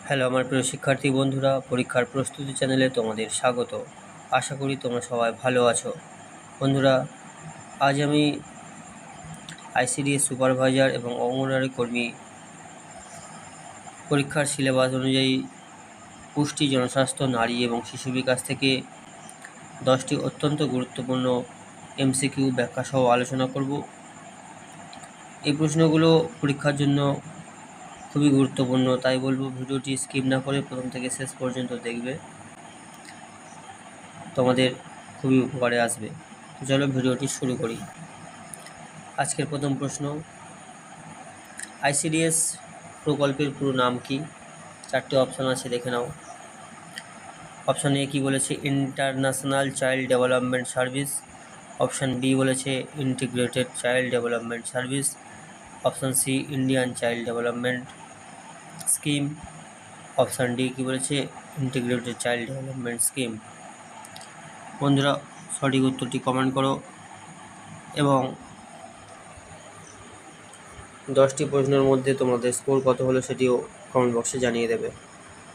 Hello আমার প্রিয় শিক্ষার্থী বন্ধুরা, পরীক্ষার প্রস্তুতি চ্যানেলে তোমাদের স্বাগত। আশা করি তোমরা সবাই ভালো আছো। বন্ধুরা, আজ আমি আইসিডিএস সুপারভাইজার এবং অঙ্গনওয়াড়ি কর্মী পরীক্ষার সিলেবাস অনুযায়ী পুষ্টি, জনস্বাস্থ্য, নারী এবং শিশু বিকাশ থেকে 10টি অত্যন্ত গুরুত্বপূর্ণ এমসিকিউ ব্যাখ্যা সহ আলোচনা করব। এই প্রশ্নগুলো পরীক্ষার জন্য খুবই গুরুত্বপূর্ণ, তাই বলবো ভিডিওটি স্কিপ না করে প্রথম থেকে শেষ পর্যন্ত দেখবে, তোমাদের খুবই উপকারে আসবে। তো চলো ভিডিওটি শুরু করি। আজকের প্রথম প্রশ্ন, আইসিডিএস প্রকল্পের পুরো নাম কি? 4টি অপশান আছে, দেখে নাও। অপশান এ কি বলেছে? International child development service. Option B বলেছে integrated child development service. Option C Indian child development scheme. Option D কি বলেছে? Integrated child development scheme. বন্ধুরা, সঠিক উত্তরটি কমেন্ট করো এবং 10টি প্রশ্নের মধ্যে তোমাদের স্কোর কত হলো সেটিও কমেন্ট বক্সে জানিয়ে দেবে।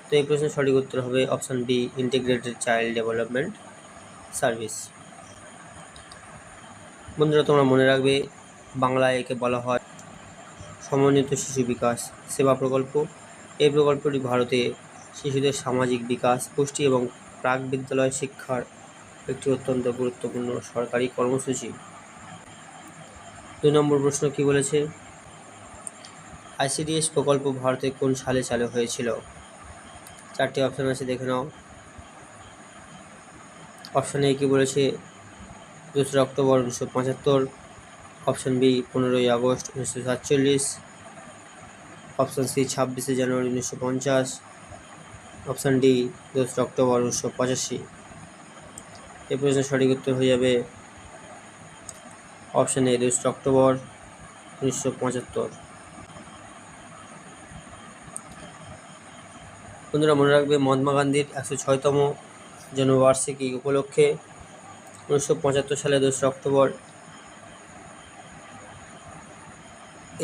তো এই প্রশ্নের সঠিক উত্তর হবে option B, integrated child development service. বন্ধুরা, তোমরা মনে রাখবে, বাংলায় একে বলা হয় সমন্বিত শিশু বিকাশ সেবা প্রকল্প। এই প্রকল্পটি ভারতে শিশুদের সামাজিক বিকাশ, পুষ্টি এবং প্রাক বিদ্যালয় শিক্ষার একটি অত্যন্ত গুরুত্বপূর্ণ সরকারি কর্মসূচি। 2 নম্বর প্রশ্ন কি বলেছে? আইসিডিএস প্রকল্প ভারতে কোন সালে চালু হয়েছিল? 4টি অপশান আছে, দেখে নাও। অপশান এ কি বলেছে? 2রা অক্টোবর 1975। অপশান বি 15ই আগস্ট 1947। অপশান সি 26শে জানুয়ারি 1950। অপশান ডি 2রা অক্টোবর 1985। এই প্রশ্নের সঠিক উত্তর হয়ে যাবে অপশান এ 2রা অক্টোবর 1975। বন্ধুরা, মনে রাখবে, মহাত্মা গান্ধীর 106তম জন্মবার্ষিকী উপলক্ষে 1975 সালে 2রা অক্টোবর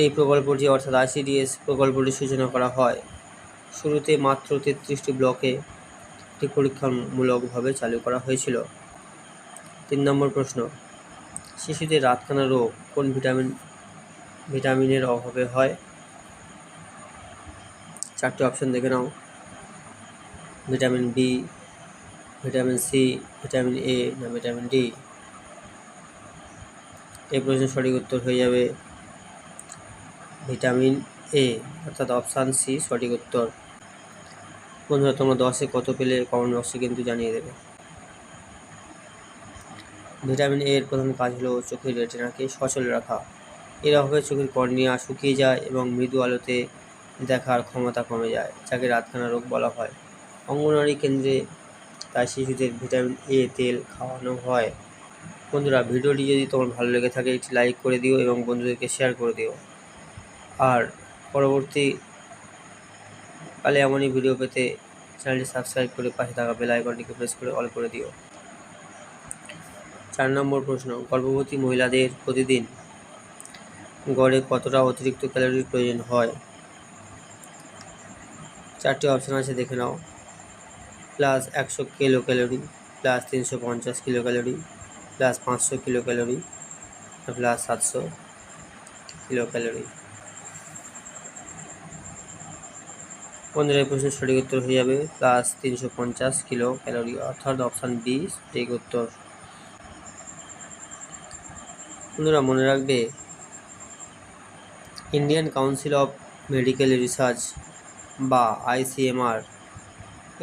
এই প্রকল্পটি অর্থাৎ আইসিডিএস প্রকল্পটি সূচনা করা হয়। শুরুতে মাত্র 33টি ব্লকে এটি পরীক্ষামূলকভাবে চালু করা হয়েছিল। 3 নম্বর প্রশ্ন, শিশুদের রাতকানা রোগ কোন ভিটামিনের অভাবে হয়? 4টি অপশান দেখে নাও। Vitamin B, vitamin C, vitamin A না ভিটামিন ডি? এই প্রশ্নের সঠিক উত্তর হয়ে যাবে ভিটামিন এ, অর্থাৎ অপশান সি সঠিক উত্তর। বন্ধুরা, তোমরা 10-এ কত পেলে কমেন্ট বক্সে কিন্তু জানিয়ে দেবে। ভিটামিন এর প্রধান কাজ হলো চোখের রেটিনাকে সচল রাখা। এর অভাবে চোখের কর্নিয়া শুকিয়ে যায় এবং মৃদু আলোতে দেখার ক্ষমতা কমে যায়, যাকে রাতকানা রোগ বলা হয়। অঙ্গনওয়াড়ি কেন্দ্রে তাই শিশুদের ভিটামিন এ তেল খাওয়ানো হয়। বন্ধুরা, ভিডিওটি যদি তোমার ভালো লেগে থাকে একটি লাইক করে দিও এবং বন্ধুদেরকে শেয়ার করে দিও। আর পরবর্তীকালে এমনই ভিডিও পেতে চ্যানেলটি সাবস্ক্রাইব করে পাশে থাকা বেল আইকনটিকে প্রেস করে অল করে দিও। 4 নম্বর প্রশ্ন, গর্ভবতী মহিলাদের প্রতিদিন গড়ে কতটা অতিরিক্ত ক্যালোরির প্রয়োজন হয়? 4টি অপশান আছে, দেখে নাও। Plus 100 kilo calorie, plus 350 kilo calorie, plus 500 kilo calorie, plus 700 kilo calorie. বন্ধুরা, এই প্রশ্নের সঠিক উত্তর হয়ে যাবে প্লাস 350 কিলো ক্যালোরি, অর্থাৎ অপশান বি সঠিক উত্তর। বন্ধুরা, মনে রাখবে, Indian council of medical research বা ICMR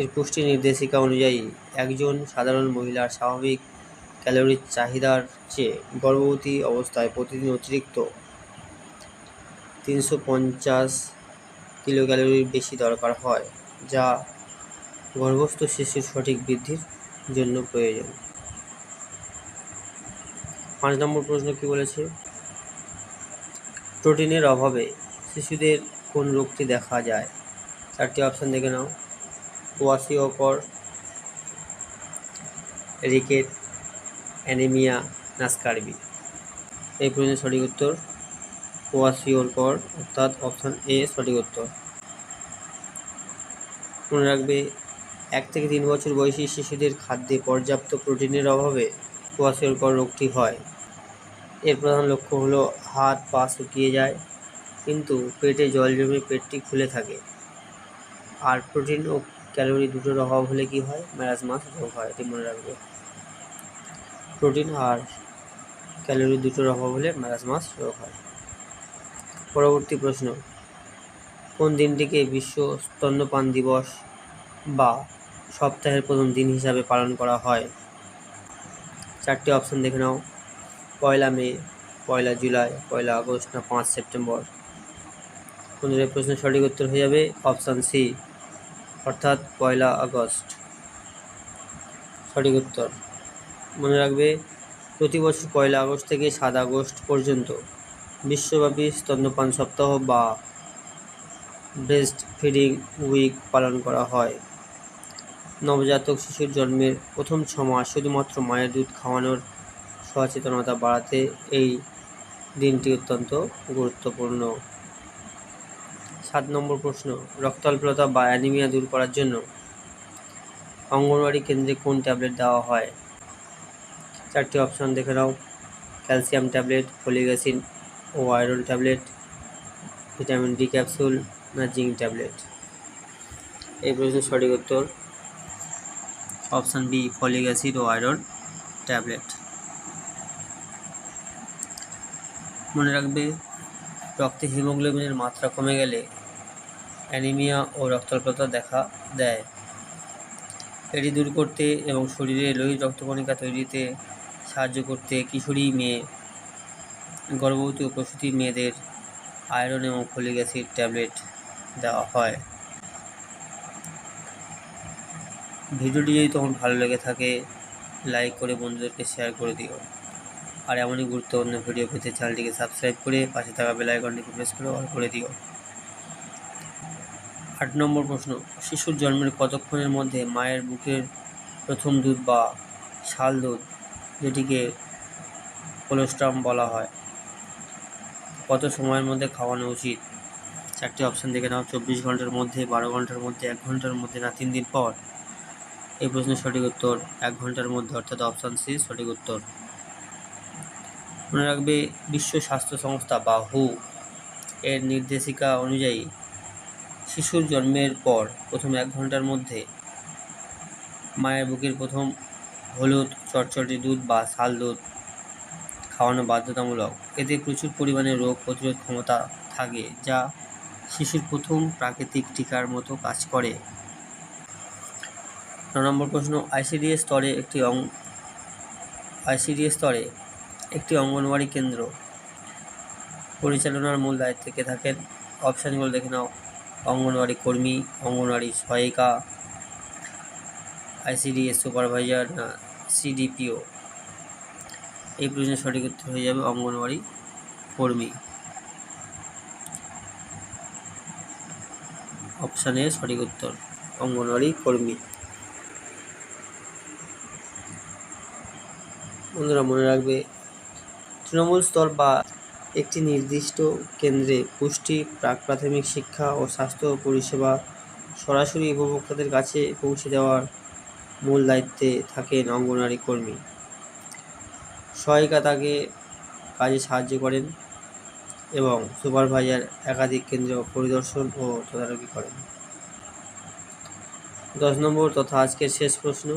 এর পুষ্টি নির্দেশিকা অনুযায়ী একজন সাধারণ মহিলার স্বাভাবিক ক্যালোরির চাহিদার চেয়ে গর্ভবতী অবস্থায় প্রতিদিন অতিরিক্ত 350 কিলো ক্যালোরির বেশি দরকার হয়, যা গর্ভস্থ শিশুর সঠিক বৃদ্ধির জন্য প্রয়োজন। 5 নম্বর প্রশ্ন কি বলেছে? প্রোটিনের অভাবে শিশুদের কোন রোগটি দেখা যায়? 4টি অপশান দেখে নাও। কোয়াশিওকর, রিকেট, অ্যানিমিয়া না স্কারবি? এই প্রশ্নের সঠিক উত্তর কোয়াশিওকর, অর্থাৎ অপশান এ সঠিক উত্তর। মনে রাখবে 1 থেকে 3 বছর বয়সী শিশুদের খাদ্যে পর্যাপ্ত প্রোটিনের অভাবে কোয়াশিয়রকর রোগটি হয়। এর প্রধান লক্ষ্য হলো হাত পা শুকিয়ে যায়, কিন্তু পেটে জল জমে পেটটি ফুলে থাকে। আর প্রোটিন ও ক্যালোরি দুটোর অভাব হলে কি হয়? ম্যারাসমাস রোগ হয়। এটি মনে রাখবে। প্রোটিন আর ক্যালোরি দুটোর অভাব হলে ম্যারাসমাস রোগ হয়। পরবর্তী প্রশ্ন, কোন দিনটিকে বিশ্ব স্তন্যপান দিবস বা সপ্তাহের প্রথম দিন হিসাবে পালন করা হয়? 4টি অপশন দেখে নাও। 1 মে, 1 জুলাই, 1 আগস্ট না 5 সেপ্টেম্বর। বন্ধুরা, প্রশ্নের সঠিক উত্তর হয়ে যাবে অপশান সি, অর্থাৎ 1 আগস্ট। সঠিক উত্তর। মনে রাখবে, প্রতি বছর 1 আগস্ট থেকে 7 আগস্ট পর্যন্ত বিশ্বব্যাপী স্তন্যপান সপ্তাহ বা ব্রেস্ট ফিডিং উইক পালন করা হয়। নবজাতক শিশুর জন্মের প্রথম 6 মাস শুধুমাত্র মায়ের দুধ খাওয়ানোর সচেতনতা বাড়াতে এই দিনটি অত্যন্ত গুরুত্বপূর্ণ। 7 নম্বর প্রশ্ন, রক্তাল্পতা বা অ্যানিমিয়া দূর করার জন্য অঙ্গনওয়াড়ি কেন্দ্রে কোন ট্যাবলেট দেওয়া হয়? 4টি অপশন দেখে নাও। ক্যালসিয়াম ট্যাবলেট, ফলিক অ্যাসিড ও iron tablet, vitamin D capsule না জিঙ্ক ট্যাবলেট। এই প্রশ্নের সঠিক উত্তর অপশান বি, ফলিক অ্যাসিড ও আয়রন ট্যাবলেট। মনে রাখবে, রক্তে হিমোগ্লোবিনের মাত্রা কমে গেলে অ্যানিমিয়া ও রক্তাল্পতা দেখা দেয়। এটি দূর করতে এবং শরীরে লোহিত রক্তকণিকা তৈরিতে সাহায্য করতে কিশোরী মেয়ে, গর্ভবতী ও প্রসূতি মেয়েদের আয়রন এবং ফলিক অ্যাসিড ট্যাবলেট দেওয়া হয়। ভিডিওটি যদি তোমার ভালো লেগে থাকে, লাইক করে বন্ধুদেরকে শেয়ার করে দিও। আর এমনই গুরুত্বপূর্ণ ভিডিও পেতে চ্যানেলটিকে সাবস্ক্রাইব করে পাশে থাকা বেল আইকনটিকে প্রেস করে অল করে দিও। 8 নম্বর প্রশ্ন, শিশুর জন্মের কতক্ষণের মধ্যে মায়ের বুকের প্রথম দুধ বা শাল দুধ, যেটিকে কোলোস্টাম বলা হয়, কত সময়ের মধ্যে খাওয়ানো উচিত? 4টি অপশান দেখে নাও। 24 ঘন্টার মধ্যে, 12 ঘন্টার মধ্যে, 1 ঘন্টার মধ্যে না 3 দিন পর? এই প্রশ্নের সঠিক উত্তর 1 ঘন্টার মধ্যে, অর্থাৎ অপশান সি সঠিক উত্তর। মনে রাখবে, বিশ্ব স্বাস্থ্য সংস্থা বা হু এর নির্দেশিকা অনুযায়ী শিশুর জন্মের পর প্রথম 1 ঘন্টার মধ্যে মায়ের বুকের প্রথম হলুদ চটচটে দুধ বা শাল দুধ খাওয়ানো বাধ্যতামূলক। এতে প্রচুর পরিমাণে রোগ প্রতিরোধ ক্ষমতা থাকে, যা শিশুর প্রথম প্রাকৃতিক টিকার মতো কাজ করে। 9 নম্বর প্রশ্ন, আইসিডিএস স্তরে একটি অঙ্গনওয়াড়ি কেন্দ্র পরিচালনার মূল দায়িত্বে কে থাকেন? অপশানগুলো দেখে নাও। অঙ্গনওয়াড়ি কর্মী, অঙ্গনওয়াড়ি সহায়িকা, আইসিডিএস সুপারভাইজার না সিডিপিও? এই প্রশ্নের সঠিক উত্তর হয়ে যাবে অঙ্গনওয়াড়ি কর্মী। অপশানে সঠিক উত্তর অঙ্গনওয়াড়ি কর্মী। বন্ধুরা, মনে রাখবে, তৃণমূল স্তর বা একটি নির্দিষ্ট কেন্দ্রে পুষ্টি, প্রাথমিক শিক্ষা ও স্বাস্থ্য পরিষেবা সরাসরি উপভোক্তাদের কাছে পৌঁছে দেওয়ার মূল দায়িত্বে থাকেন অঙ্গনওয়াড়ি কর্মী। সহায়িকা তাকে কাজে সাহায্য করেন এবং সুপারভাইজার একাধিক কেন্দ্র পরিদর্শন ও তদারকি করেন। 10 নম্বর তথা আজকের শেষ প্রশ্ন,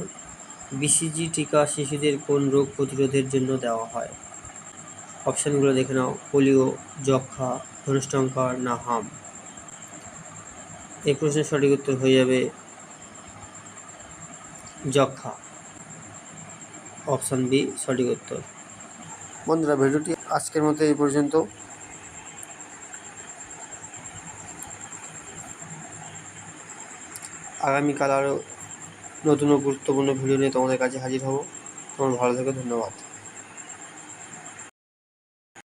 বিসিজি টিকা শিশুদের কোন রোগ প্রতিরোধের জন্য দেওয়া হয়? অপশানগুলো দেখে নাও। পোলিও, যক্ষ্মা, ধনুষ্টঙ্কার না হাম? এই প্রশ্নের সঠিক উত্তর হয়ে যাবে যক্ষ্মা। অপশান বি সঠিক উত্তর। বন্ধুরা, ভিডিওটি আজকের মতো এই পর্যন্ত। আগামীকাল আরও নতুন ও গুরুত্বপূর্ণ ভিডিও নিয়ে তোমাদের কাছে হাজির হব। তোমার ভালো থেকো, ধন্যবাদ।